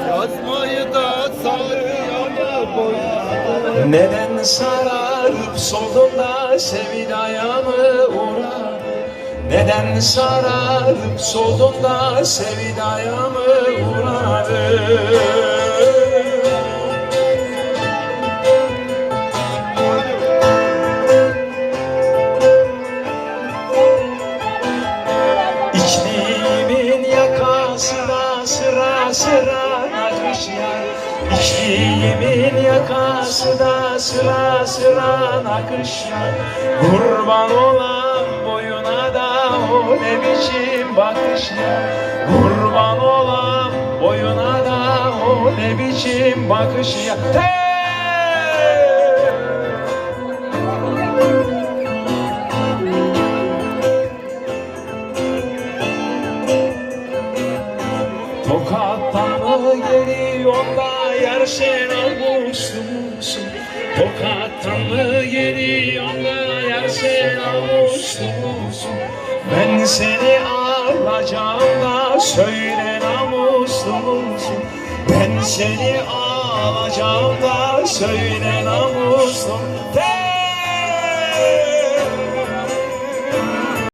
Yazmayı da sarıya boyadı. Neden sararıp solduğunda sevdaya mı uğrar? Neden sararıp solduğunda sevdaya mı uğrar? İçliğimin yakasına sıra sıra nakışlar. İçliğimin yakasına sıra sıra nakışlar. Kurban olan boyuna da o ne biçim bakışlar. Kurban olan boyuna da o ne biçim bakışlar. Tokat'tan mı geliyor da yar sen almışsın? Tokat'tan mı geliyor da yar sen almışsın? Ben seni alacağım da söyle namuslu musun? Ben seni alacağım da söyle namuslu musun?